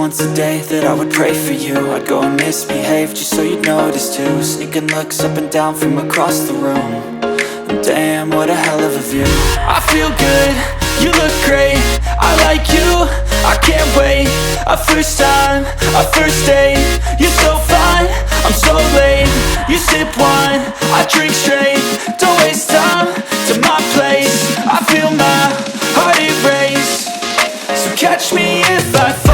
once a day that I would pray for you. I'd go and misbehave just so you'd notice too. Sneaking looks up and down from across the room. And damn, what a hell of a view. I feel good, you look great, I like you, I can't wait. A first time, a first date, you're so fine, I'm so late. You sip wine, I drink straight, don't waste time to my place. I feel my heart erase, so catch me if I fall.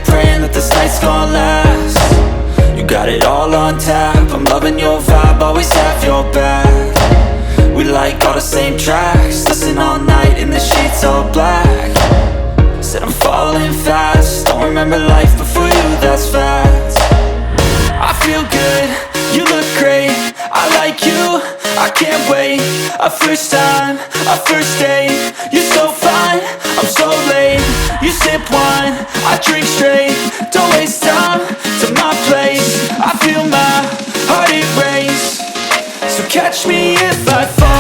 Praying that this night's gonna last. You got it all on tap, I'm loving your vibe, always have your back. We like all the same tracks, listen all night in the sheets all black. Said I'm falling fast, don't remember life before you, that's facts. I feel good, you look great, I like you, I can't wait. A first time, a first date, you're so fine, I'm so late. You sip wine, I drink straight, don't waste time to my place. I feel my heart erase, so catch me if I fall.